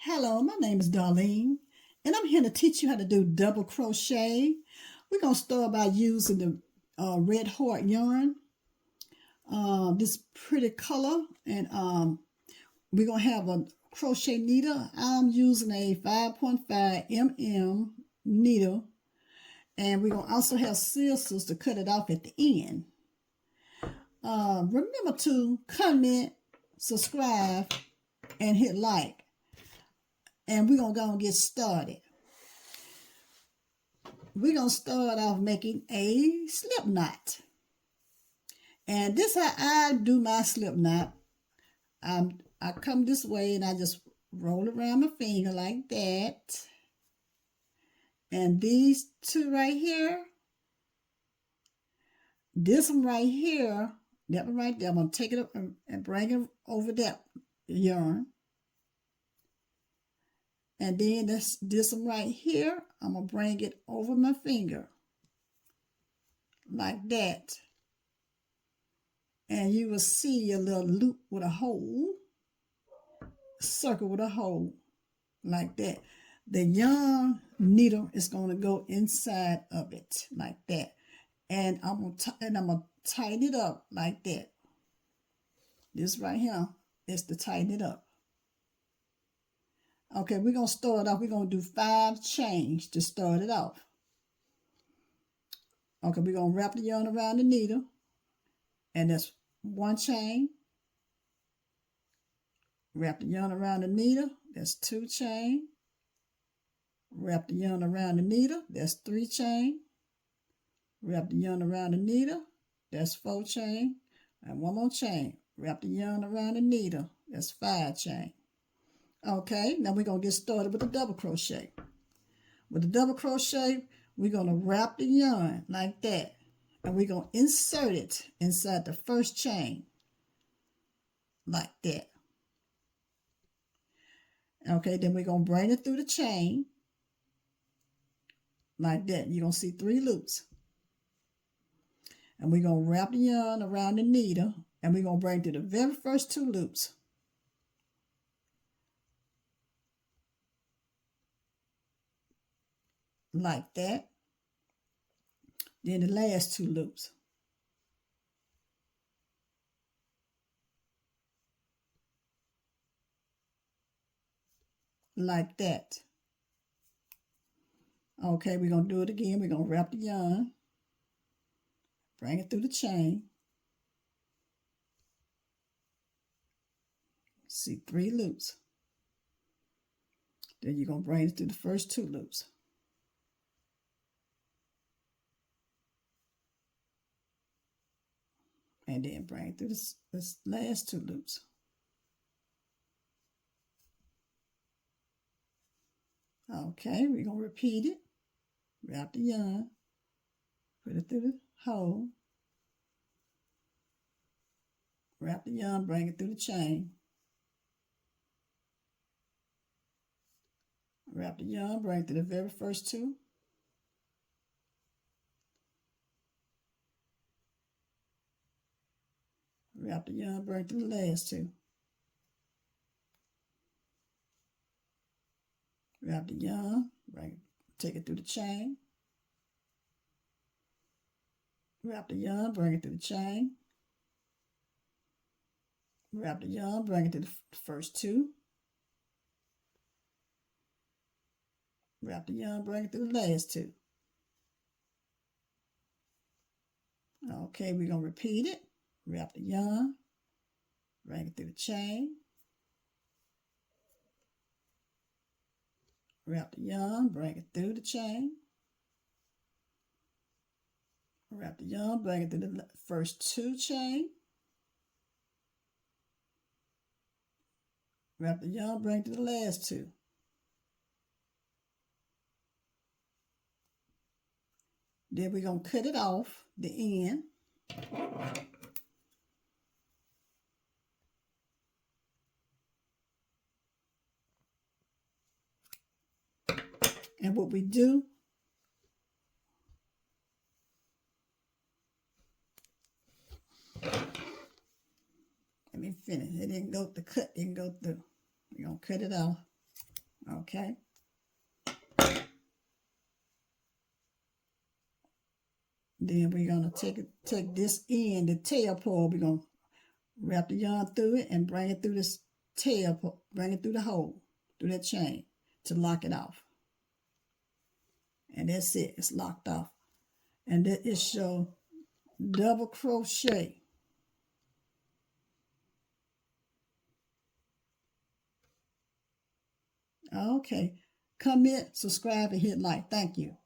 Hello, my name is Darlene, and I'm here to teach you how to do double crochet. We're going to start by using the red heart yarn, this pretty color, and we're going to have a crochet needle. I'm using a 5.5 mm needle, and we're going to also have scissors to cut it off at the end. Remember to comment, subscribe, and hit like. And we're going to go and get started. We're going to start off making a slip knot. And this is how I do my slip knot. I come this way and I just roll around my finger like that. And these two right here, this one right here, that one right there, I'm going to take it up and bring it over that yarn. And then this one right here, I'm going to bring it over my finger. Like that. And you will see a little loop with a hole. Circle with a hole. Like that. The yarn needle is going to go inside of it. Like that. And I'm going to tighten it up like that. This right here is to tighten it up. Okay, we're going to start off. We're going to do 5 chains to start it off. Okay, we're going to wrap the yarn around the needle. And that's 1 chain. Wrap the yarn around the needle. That's 2 chain. Wrap the yarn around the needle. That's 3 chain. Wrap the yarn around the needle. That's 4 chain. And 1 more chain. Wrap the yarn around the needle. That's 5 chain. Okay, now we're going to get started with the double crochet. With the double crochet, we're going to wrap the yarn like that. And we're going to insert it inside the first chain. Like that. Okay, then we're going to bring it through the chain. Like that. You're going to see 3 loops. And we're going to wrap the yarn around the needle. And we're going to bring it to the very first 2 loops. Like that. Then the last 2 loops. Like that. Okay, we're going to do it again. We're going to wrap the yarn. Bring it through the chain. See 3 loops. Then you're going to bring it through the first 2 loops. And then bring it through this last 2 loops. Okay, we're going to repeat it. Wrap the yarn. Put it through the hole. Wrap the yarn, bring it through the chain. Wrap the yarn, bring it through the very first 2. Wrap the yarn, bring it through the last 2. Wrap the yarn, take it through the chain. Wrap the yarn, bring it through the chain. Wrap the yarn, bring it to the first 2. Wrap the yarn, bring it through the last 2. Okay, we're going to repeat it. Wrap the yarn, bring it through the chain. Wrap the yarn, bring it through the chain. Wrap the yarn, bring it through the first 2 chain. Wrap the yarn, bring it to the last 2. Then we're going to cut it off the end. And what we do, let me finish. It didn't go, the cut didn't go through. We're going to cut it off. Okay. Then we're gonna take this end, the tail part. We're gonna wrap the yarn through it and bring it through this tail, bring it through the hole, through that chain to lock it off. And that's it. It's locked off. And that it show double crochet. Okay. Comment, subscribe, and hit like. Thank you.